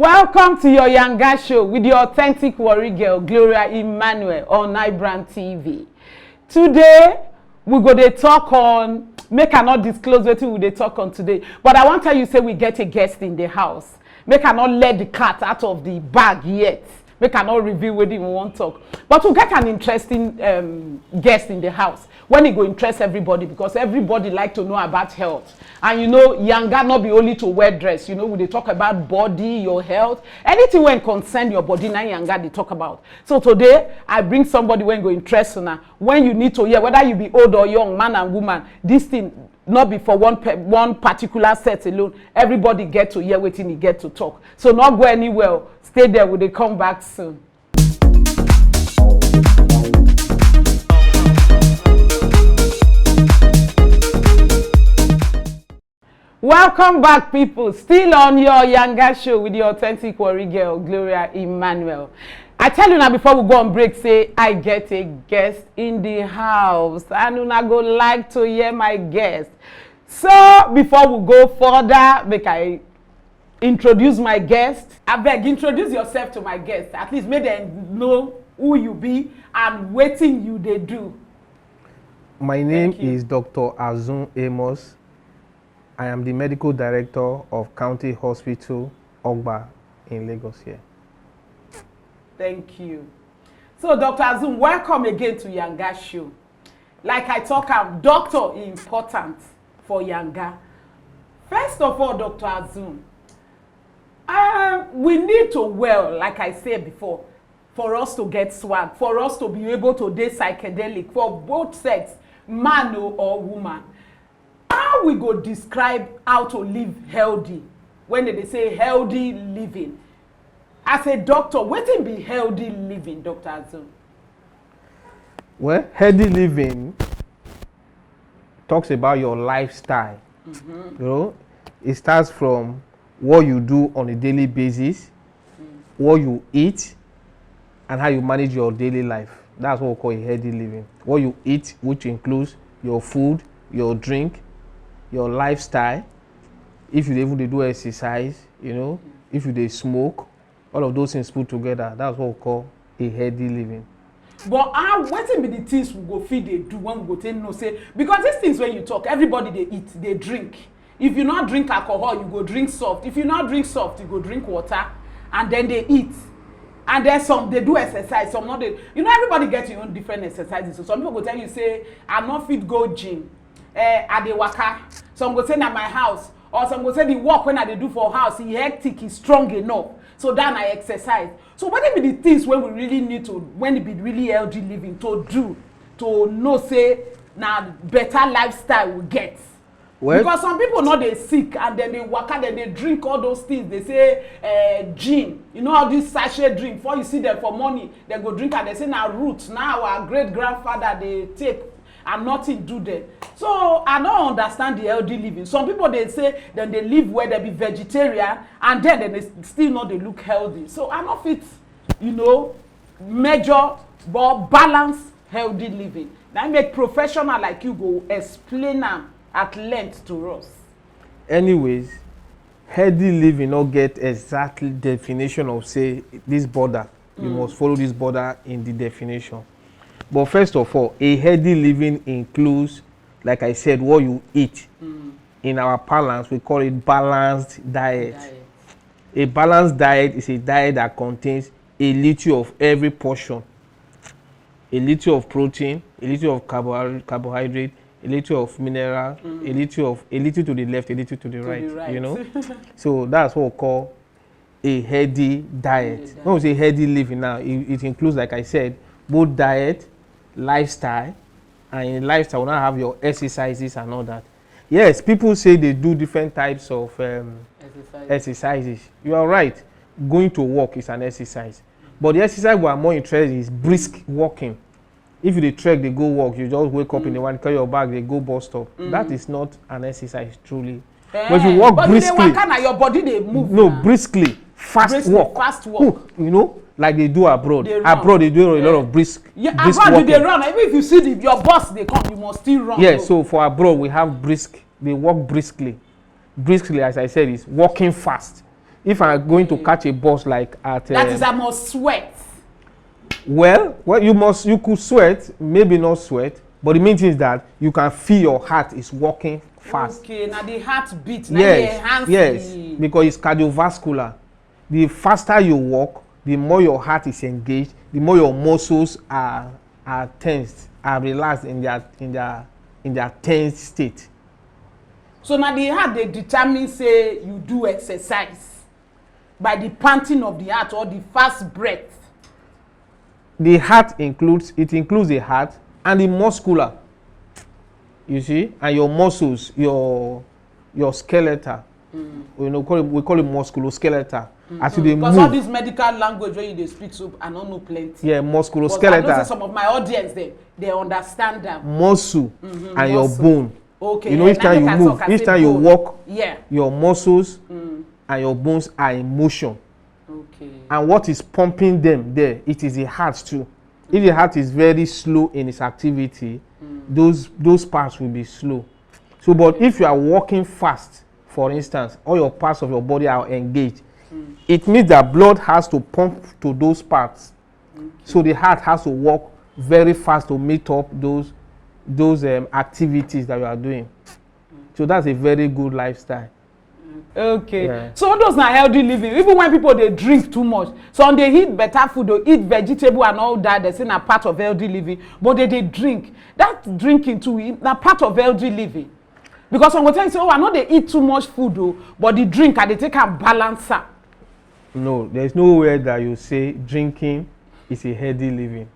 Welcome to your Yanga show with your authentic worry girl, Gloria Emmanuel on IBrandTV. Today, we go to talk on, make I not disclose what we dey talk on today, but I want to tell you, say we get a guest in the house. Make I not let the cat out of the bag yet. Make I not reveal what we want to talk. But we get an interesting guest in the house. When it go interest everybody, because everybody like to know about health. And you know, Yanga not be only to wear dress. You know, when they talk about body, your health, anything when concern your body, now Yanga they talk about. So today, I bring somebody when go interest now. When you need to hear, whether you be old or young, man and woman, this thing not be for one particular set alone. Everybody get to hear waiting, he get to talk. So not go anywhere. Stay there, will they come back soon. Welcome back, people. Still on your Yanga show with your authentic worry girl, Gloria Emmanuel. I tell you now before we go on break, say I get a guest in the house. And una go like to hear my guest. So before we go further, make I introduce my guest. I beg, introduce yourself to my guest. At least make them know who you be and waiting you they do. My name is Dr. Azun Amos. I am the medical director of County Hospital, Ogba, in Lagos here. Thank you. So, Dr. Azun, welcome again to Yanga Show. Like I talk, doctor is important for Yanga. First of all, Dr. Azun, we need to, like I said before, for us to get swag, for us to be able to date psychedelic, for both sex, man or woman. How we go describe how to live healthy when they say healthy living? As a doctor, what be healthy living, Dr. Azun? Well, healthy living talks about your lifestyle. You know, it starts from what you do on a daily basis, what you eat, and how you manage your daily life. That's what we call a healthy living. What you eat, which includes your food, your drink, your lifestyle, if you even do exercise, you know, if you smoke, all of those things put together, that's what we call a healthy living. But what be the things we go feed they do when we go take no say? Because these things when you talk, everybody they eat, they drink. If you not drink alcohol, you go drink soft. If you not drink soft, you go drink water, and then they eat. And there's some they do exercise, some not they. You know, everybody gets your own different exercises. So some people go tell you say, I'm not fit go gym. At the waka, some go say at my house, or some go say the work when I do for house, he hectic, he's strong enough. So then I exercise. So what be the things when we really need to, when it be really healthy living to do, to know say now better lifestyle we get? Well, because some people know they sick and then they waka, then they drink all those things. They say gin, you know all this sachet drink. Before you see them for money, they go drink and they say now roots. Now our great grandfather they take. And nothing do there. So I don't understand the healthy living. Some people they say then they live where they be vegetarian and then they still know they look healthy. So I don't fit, you know, measure but balance healthy living. Now make professional like you go explain them at length to us. Anyways, healthy living not get exactly definition of say this border. You must follow this border in the definition. But first of all, a healthy living includes, like I said, what you eat. In our parlance, we call it balanced diet. A balanced diet is a diet that contains a little of every portion. A little of protein, a little of carbohydrate, a little of mineral, a little to the left, a little to the right. You know? So that's what we call a healthy diet. When we say healthy living now, it includes, like I said, both diet, lifestyle, and in lifestyle we now have your exercises and all that. Yes, people say they do different types of exercises. You are right. Going to work is an exercise, but the exercise we are more interested in is brisk walking. If you dey trek, they go walk. You just wake up in the one, carry your bag, they go bus stop. That is not an exercise truly. But if you walk briskly, your body they move. No, briskly, fast walk. You know. Like they do abroad. Abroad, they do a lot of brisk. Yeah, abroad they run. Even if you see your boss, they come, you must still run. Yeah, so for abroad, we have brisk. They walk briskly. Briskly, as I said, is walking fast. if I'm going to catch a bus like at that is I must sweat. Well, you could sweat, maybe not sweat, but the main thing is that you can feel your heart is working fast. Okay, now the heart beat. Yes, because it's cardiovascular. The faster you walk, the more your heart is engaged, the more your muscles are tensed, are relaxed in their tense state. So now the heart they determine say you do exercise by the panting of the heart or the fast breath. The heart includes the heart and the muscular. You see, and your muscles, your skeletal. We call it musculoskeletal. As they because move. all this medical language where they speak, so I don't know plenty. Yeah, musculoskeletal. I know some of my audience they understand them. Muscle and your bone. Okay. You know, each time you move, each time you walk, your muscles and your bones are in motion. Okay. And what is pumping them there? It is the heart too. If the heart is very slow in its activity, those parts will be slow. So, but if you are walking fast, for instance, all your parts of your body are engaged, it means that blood has to pump to those parts. Okay. So the heart has to work very fast to meet up those activities that you are doing. So that's a very good lifestyle. Okay. Yeah. So all those are healthy living. Even when people they drink too much, some they eat better food, they eat vegetable and all that. They say na part of healthy living, but they drink. That drinking too, na part of healthy living. Because some will tell you, say, oh, I know they eat too much food, though, but the drink and they take a balance up. No, there's nowhere that you say drinking is a healthy living.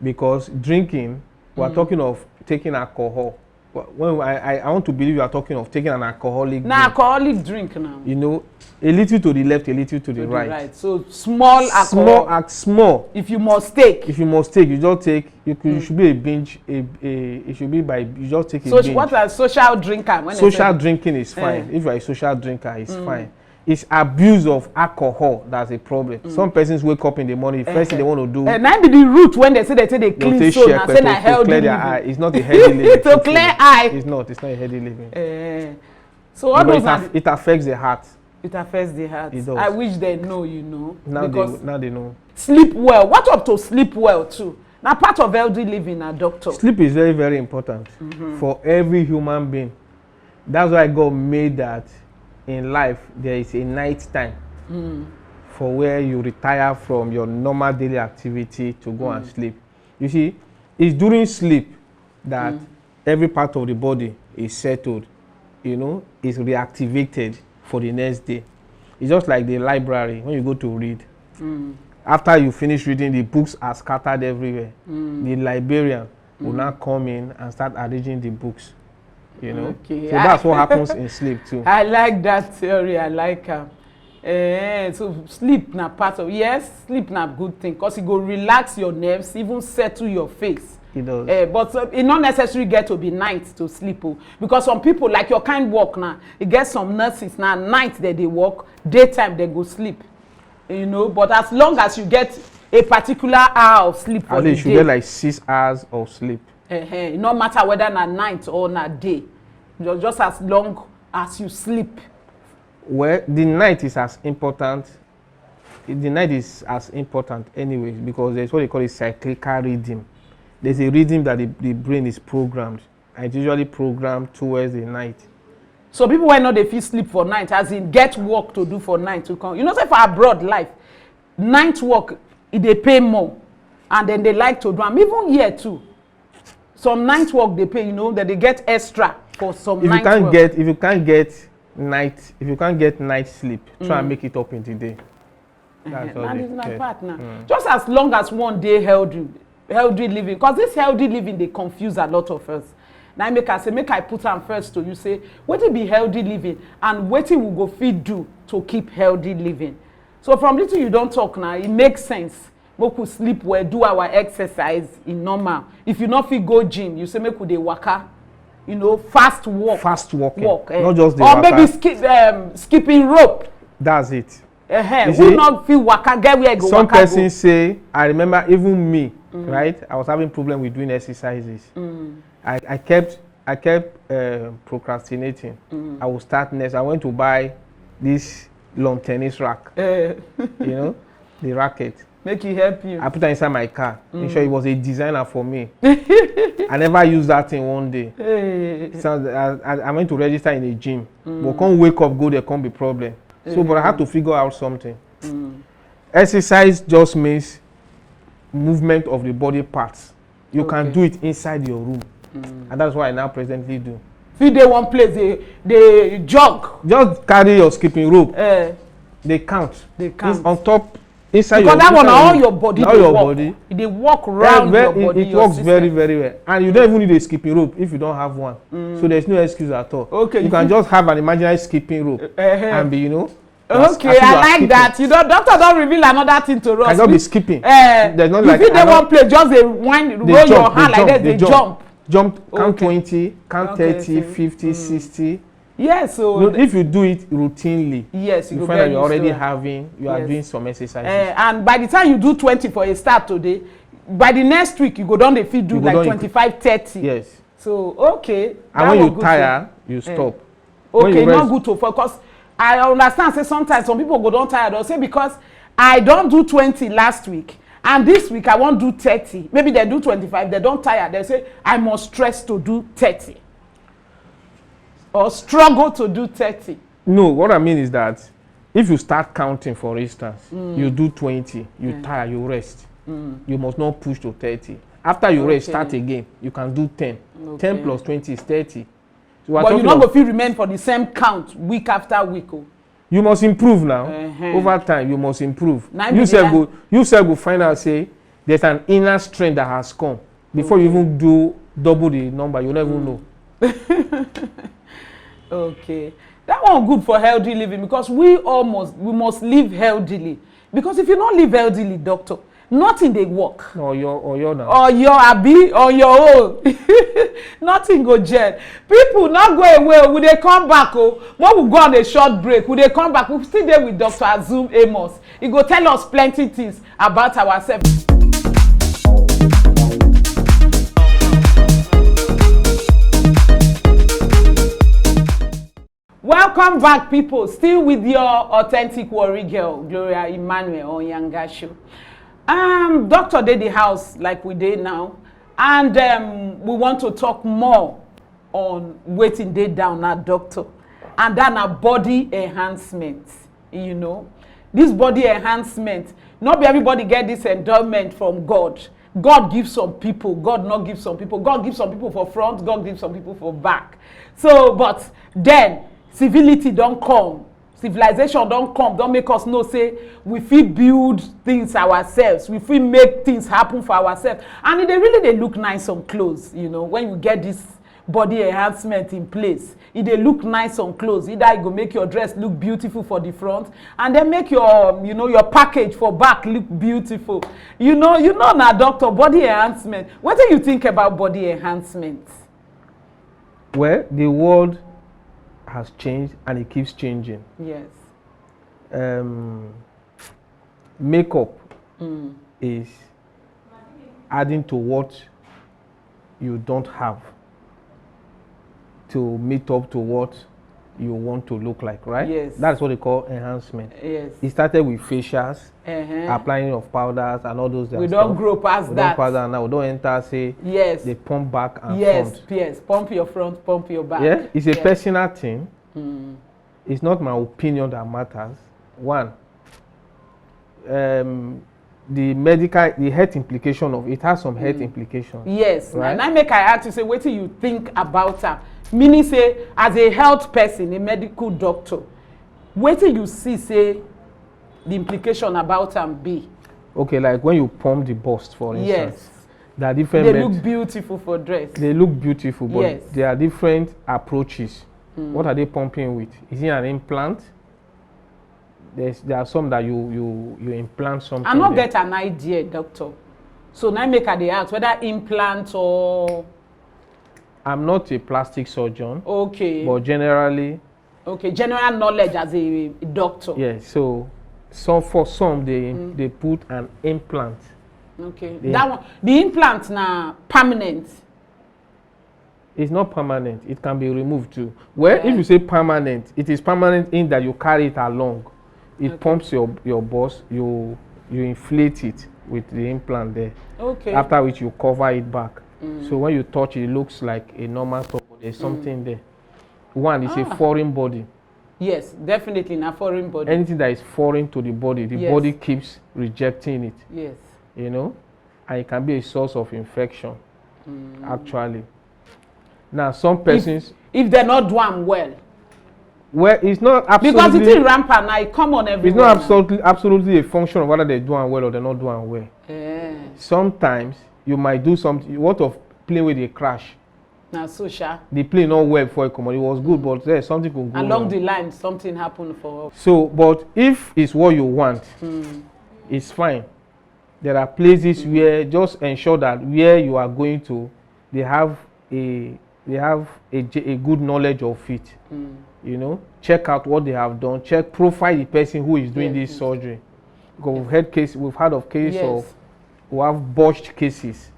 Because drinking, we're talking of taking alcohol. When I want to believe you are talking of taking an alcoholic drink. Alcoholic drink now. You know, a little to the left, a little to the right. So small alcohol. Small. If you must take. If you must take, you just take. You should be a binge. It should be by you just take a binge. So what a social drinker? When social drinking is fine. If you are a social drinker, it's fine. It's abuse of alcohol that's a problem. Some persons wake up in the morning, the first thing they want to do. And that be the root when they say they clean so now say na healthy clear their eye. It's not a healthy living. To clear eye. It's not a healthy living. So all those it affects the heart. It affects the heart. It does. I wish they know, you know. Now they know. Sleep well. What up to sleep well too? Now part of healthy living, a doctor. Sleep is very, very important for every human being. That's why God made that in life there is a night time for where you retire from your normal daily activity to go and sleep. You see, it's during sleep that every part of the body is settled, you know, is reactivated for the next day. It's just like the library when you go to read. After you finish reading, the books are scattered everywhere. The librarian will now come in and start arranging the books. You know, okay. So that's what happens in sleep too. I like that theory. I like so sleep na part of sleep na good thing because it go relax your nerves, even settle your face. It does. But it not necessarily get to be night to sleep because some people like your kind work now. You get some nurses now night that they work, daytime they go sleep. You know, but as long as you get a particular hour of sleep for the day, you should get like 6 hours of sleep. No matter whether na night or na day, just as long as you sleep. Well, the night is as important. The night is as important anyways because there's what they call a cyclical rhythm. There's a rhythm that the brain is programmed, and it's usually programmed towards the night. So people why not they feel sleep for night, as in get work to do for night to come. You know, say for abroad life, night work they pay more, and then they like to do them. Even here too. Some night work they pay, you know, that they get extra for some night work. If you can't get night sleep, try and make it up in the day. That's all is my partner. Just as long as one day healthy living, because this healthy living they confuse a lot of us. Now make I put am first to you say, what will be healthy living and what we go fit do to keep healthy living. So from little you don't talk now, it makes sense. We could sleep well, do our exercise in normal. If you not fit go gym, you say make we dey waka, you know, fast walk. Fast walking. Not just the or waka. Maybe skipping rope. That's it. Who not feel waka, get where go some waka persons say, I remember even me, right? I was having problem with doing exercises. I kept procrastinating. I will start next. I went to buy this lawn tennis rack. You know, the racket. Make it help you. I put that inside my car. Make sure it was a designer for me. I never used that thing one day. So I went to register in a gym. But can't wake up, go there, can't be problem. So, but I had to figure out something. Exercise just means movement of the body parts. You can do it inside your room. And that's what I now presently do. If they one place, they jog. Just carry your skipping rope. They count. They count. It's on top. Inside because your, that one, all your body, all your body. They walk around your body. It works very, very well. And you don't even need a skipping rope if you don't have one. So there's no excuse at all. Okay. You can just have an imaginary skipping rope and be, you know. Okay, I like skipping. That. You know, doctor don't reveal another thing to us. I don't be skipping. There's not like. If you don't play, just they roll your hand like that, they jump. Count 20, count 30, 50, 60. Yes, so no, if you do it routinely, yes, you find that you're already you are doing some exercises. And by the time you do 20 for a start today, by the next week you go down the field do like 25, 30. Yes. So okay. And when you tire, you stop. Okay, not good to focus. I understand. Say sometimes some people go down tired. They'll say because I don't do 20 last week. And this week I won't do 30. Maybe they do 25. They don't tire. They say I must stress to do 30. Or struggle to do 30. No, what I mean is that if you start counting, for instance, you do 20, you tire, you rest. You must not push to 30. After you rest, start again. You can do 10. 10 plus 20 is 30. So but you not go feel remain for the same count week after week. Oh. You must improve now. Over time, you must improve. You self go find out, say, there's an inner strength that has come. Before you even do double the number, you never know. Okay, that one good for healthy living because we must live healthily. Because if you don't live healthily, doctor, nothing dey work. Or your now. Or your abi on your own. Nothing go gel. People not go away. We dey come back. Oh, when we go on a short break, we dey come back. We still there with Dr. Azum Amos. He go tell us plenty things about ourselves. Welcome back, people. Still with your authentic worry girl, Gloria Emmanuel on Yanga Show. Doctor did the house like we did now, and we want to talk more on waiting day down now, doctor, and then a body enhancement. You know, this body enhancement. Not be everybody get this endowment from God. God gives some people. God not give some people. God gives some people for front. God gives some people for back. So, but then. Civility don't come, civilization don't come, don't make us know say we fit build things ourselves, we fit make things happen for ourselves, and they really look nice on clothes. You know, when you get this body enhancement in place, they look nice on clothes. Either it go make your dress look beautiful for the front, and then make your your package for back look beautiful. You know now, doctor, body enhancement. What do you think about body enhancement? Well, the world has changed and it keeps changing. Yes. Makeup is adding to what you don't have to meet up to what you want to look like, right? Yes. That's what they call enhancement. Yes. It started with facials, applying of powders and all those. We don't grow past that. Now we don't enter, say, they pump back and front. Yes, pump your front, pump your back. Yeah, it's a personal thing. It's not my opinion that matters. One, the health implication of it has some health implications. Yes, right? And I make I ask you say, what do you think about that? Meaning say, as a health person, a medical doctor, what do you see say the implication about be? Okay, like when you pump the bust, for instance. Yes. There are different. They look beautiful for dress. They look beautiful, but yes. There are different approaches. What are they pumping with? Is it an implant? There are some that you implant something. I not get an idea, doctor. So now make I ask whether implant or. I'm not a plastic surgeon. Okay. But generally. Okay, general knowledge as a doctor. Yes. So for some they put an implant. Okay. That one, the implant now permanent. It's not permanent. It can be removed too. Well, if you say permanent, it is permanent in that you carry it along. It pumps your bus. You inflate it with the implant there. Okay. After which you cover it back. So when you touch it, it looks like a normal top, but there's something there. One is a foreign body. Yes, definitely in a foreign body. Anything that is foreign to the body body keeps rejecting it. Yes. You know, and it can be a source of infection. Actually. Now, some persons, if they're not doing well. Well, it's not absolutely because it's rampant now. It come on everywhere. It's not absolutely a function of whether they're doing well or they're not doing well. Sometimes you might do something. What of plane where they crash? Now, social. The plane not well before it come on. It was good, but there's something could go along wrong. the line. Something happened for us. So, but if it's what you want, it's fine. There are places where just ensure that where you are going to, they have a good knowledge of it. You know, check out what they have done. Profile the person who is doing this surgery. Because we've heard of cases of who have botched cases,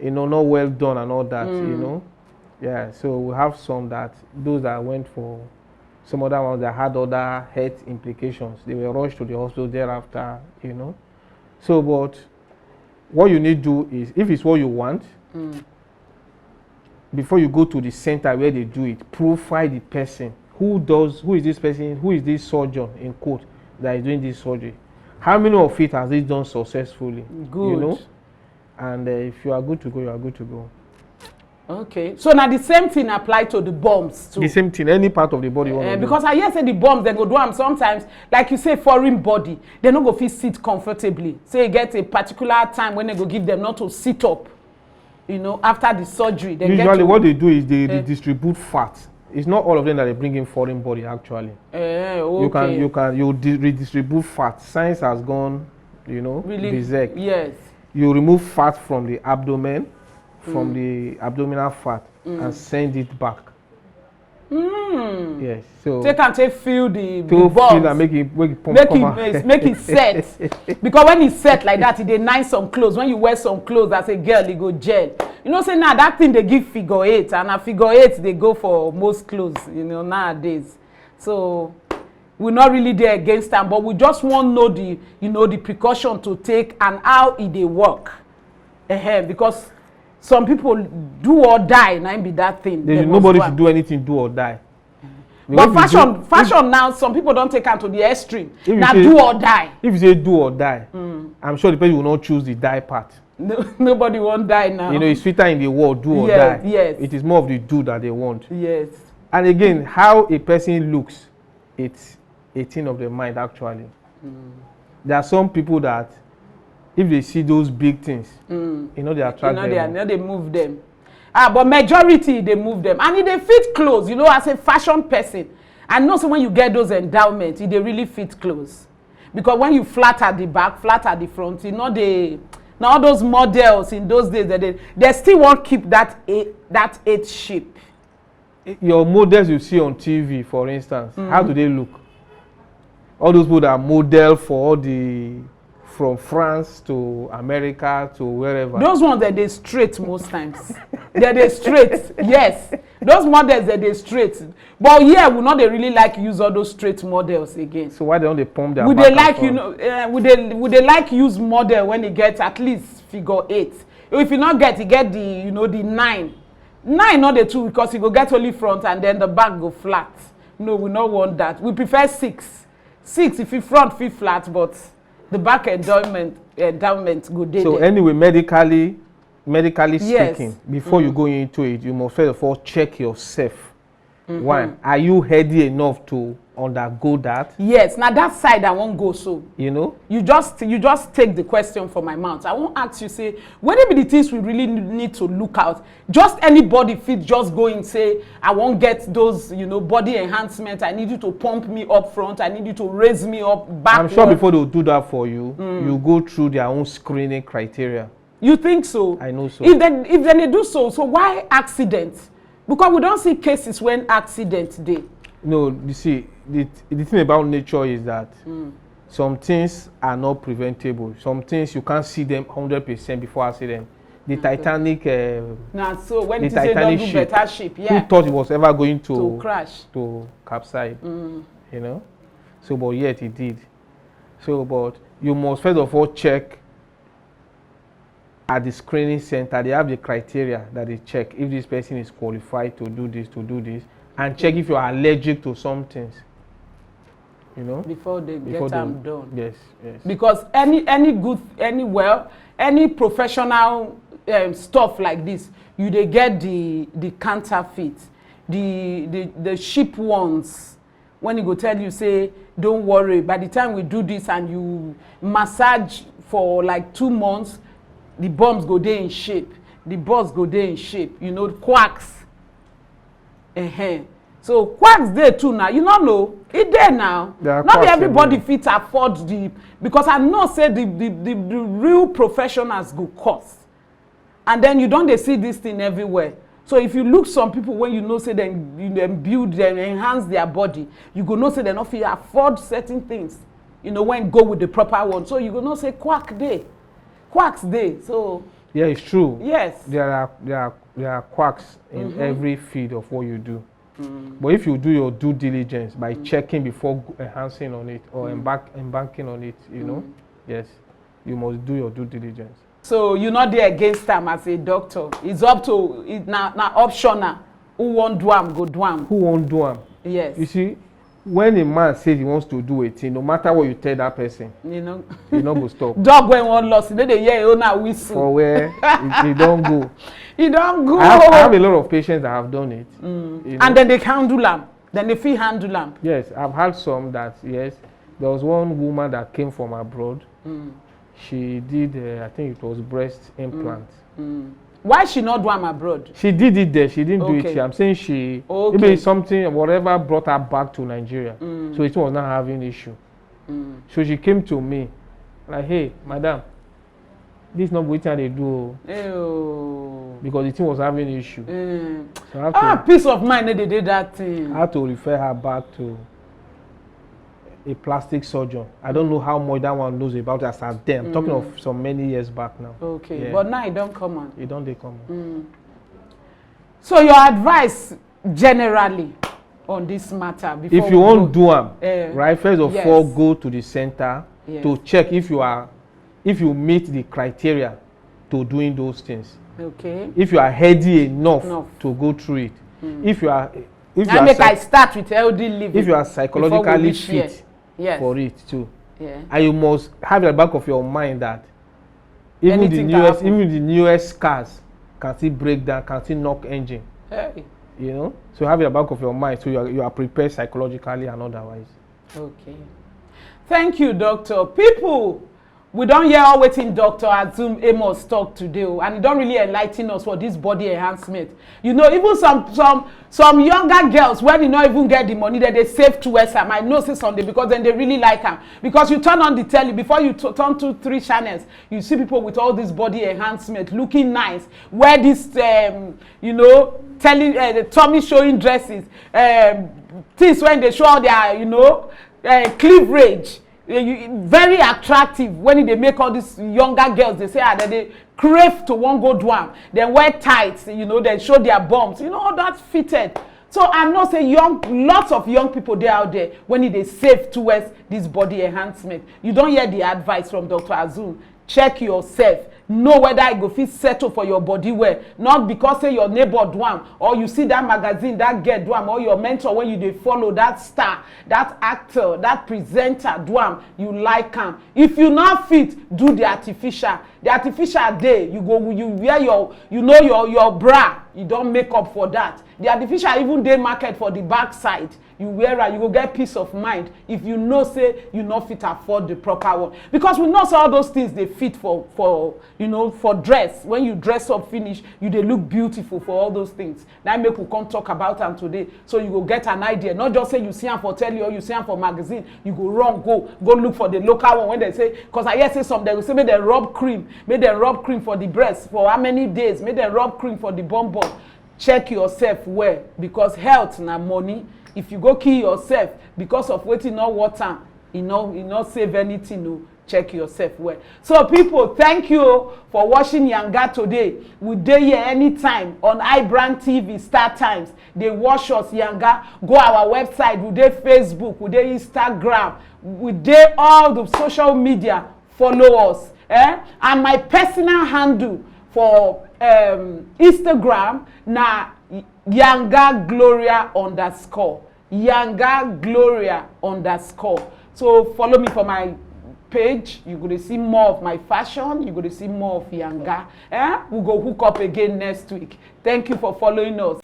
you know, not well done and all that. You know, so we have those that went for some other ones that had other health implications. They were rushed to the hospital thereafter. You know, so but what you need to do is, if it's what you want, before you go to the center where they do it, profile the person. Who is this person? Who is this surgeon, in quote, that is doing this surgery? How many of it has it done successfully? Good. You know? And if you are good to go, you are good to go. Okay. So now the same thing apply to the bombs too? The same thing, any part of the body you want to because I hear say the bombs, they go do them sometimes, like you say, foreign body, they not go fit sit comfortably. Say you get a particular time when they go give them not to sit up, you know, after the surgery. They usually what they do is they redistribute fat. It's not all of them that they bring in foreign body actually. Okay. You redistribute fat. Science has gone, you know, really berserk. Yes. You remove fat from the abdomen, from the abdominal fat, and send it back. Yes. So they can feel the balls. Feel and make it pump. Make it set. Because when it's set like that, it nice some clothes. When you wear some clothes as a girl, it go gel. You know, say now that thing they give figure 8, and a figure 8 they go for most clothes, you know, nowadays. So we're not really there against them, but we just want to know the, you know, the precaution to take and how they work. Because some people do or die, and be that thing. Nobody should do anything, do or die. But fashion now, some people don't take it to the extreme. Now do or die. If you say do or die, I'm sure the person will not choose the die part. No, nobody won't die now. You know, it's sweeter in the world, do or die. Yes. It is more of the do that they want. Yes. And again, how a person looks, it's a thing of the mind actually. There are some people that, if they see those big things, you know, they attract them. You know, they move them. But majority, they move them. And if they fit clothes, you know, as a fashion person, I know so when you get those endowments, they really fit clothes. Because when you flat at the back, flat at the front, you know, now all those models in those days, they still won't keep that 8 shape. Your models you see on TV, for instance, how do they look? All those people that are model for all from France to America to wherever. Those ones that they straight most times. They straight, yes. Those models that they straight. But yeah, we not they really like use all those straight models again. So why don't they pump their would they like, you know, would they like use model when it gets at least figure 8? If you not get, you get the, you know, the 9. 9 not the 2 because you go get only front and then the back go flat. No, we don't want that. We prefer 6. 6 if you front feel flat, but the back endowment go there. So anyway, medically speaking, before you go into it, you must first of all check yourself. One, are you healthy enough to undergo that? Yes. Now that side I won't go so. You know? You just take the question from my mouth. I won't ask you, say, what are the things we really need to look out? Just anybody fit just go and say, I won't get those, you know, body enhancement. I need you to pump me up front. I need you to raise me up back. I'm sure before they'll do that for you, you go through their own screening criteria. You think so? I know so. If they do so why accidents? Because we don't see cases when accidents dey. No, you see, the thing about nature is that some things are not preventable. Some things you can't see them 100% before accident. The Titanic. So when it say don't do better ship, who thought it was ever going to crash, to capsize? You know. So, but yet it did. So, but you must first of all check at the screening center. They have the criteria that they check if this person is qualified to do this, and check if you are allergic to some things. You know, before they get them done. Yes, yes. Because any professional stuff like this, they get the counterfeit, the cheap ones. When you go tell you, say, don't worry, by the time we do this and you massage for like 2 months, the bombs go there in shape, the balls go there in shape, quacks. So quacks there too now, you don't know, it there now. Not be everybody fit afford because I know say the real professionals go cost. And then you don't they see this thing everywhere. So if you look some people when say them build them, enhance their body, you go know say they not fit afford certain things. When go with the proper one. So you go know say quacks there. So yeah, it's true. Yes. There are quacks in every field of what you do. But if you do your due diligence by checking before enhancing on it or embarking on it, yes, you must do your due diligence. So you're not there against them as a doctor. It's up to it now optional. Who won't do them, go do them. Who won't do them? Yes. You see, when a man says he wants to do it, no matter what you tell that person, you not go stop. Dog when one lost, they hear you now whistle. For where he don't go. He don't go. I have a lot of patients that have done it. And then they handle them. Then they feel handle them. Yes, I've had some that, yes. There was one woman that came from abroad. She did, I think it was breast implant. Why she not do them abroad? She did it there. She didn't do it here. I'm saying maybe something, whatever brought her back to Nigeria. So it was not having issue. So she came to me, like, hey, madam, this is not what they do. Ew. Because the thing was having issue. So I have to, peace of mind, they did that thing. I had to refer her back to a plastic surgeon. I don't know how much that one knows about us as them. I'm talking of some many years back now. Okay, yeah. But now it don't come on. It don't they come on. So your advice generally on this matter before if you won't do them, right? First of all, go to the center to check if you meet the criteria to doing those things. Okay. If you are healthy enough to go through it. If I start with healthy living. If you are psychologically fit for it too. Yeah. And you must have at the back of your mind that even the newest cars can still break down, can still knock engine. Hey. So have it at the back of your mind so you are prepared psychologically and otherwise. Okay. Thank you, doctor. People, we don't hear all waiting Dr. Azum Amos talk today, and he don't really enlighten us for this body enhancement. Even some younger girls, when you not even get the money that they save to SM, I know say Sunday because then they really like them. Because you turn on the telly, before you turn 2-3 channels, you see people with all this body enhancement looking nice, wear this, the tummy showing dresses, things when they show all their, cleavage. Very attractive when they make all these younger girls. They say that they crave to one go do them. They wear tights, they show their bumps. That's fitted. So I know say lots of young people there out there when they save towards this body enhancement. You don't hear the advice from Dr. Azum. Check yourself. Know whether it go fit settle for your body well. Not because say your neighbor do am, or you see that magazine, that girl do am, or your mentor when they follow that star, that actor, that presenter do am, you like am. If you not fit, do the artificial. The artificial day, you wear your bra. You don't make up for that. The artificial even day market for the back side. You wear it, you go get peace of mind if you know say you not fit afford the proper one. Because we know say all those things they fit for dress. When you dress up finish, they look beautiful for all those things. That make we come talk about them today. So you go get an idea. Not just say you see them for telly or you see them for magazine. You go wrong, go look for the local one when they say, because I hear say some they will say make them rub cream. Make them rub cream for the breast for how many days? Make them rub cream for the bum. Check yourself well, because health na money. If you go kill yourself because of waiting no water, you not save anything. No. check yourself well. So people, thank you for watching Yanga today. We dey here anytime on IBrandTV Star Times. They watch us Yanga. Go our website. We dey Facebook. We dey Instagram. We dey all the social media. Follow us. And my personal handle for Instagram na Yanga Gloria _ Yanga Gloria _ So follow me for my page. You're going to see more of my fashion. You're going to see more of Yanga. We'll go hook up again next week. Thank you for following us.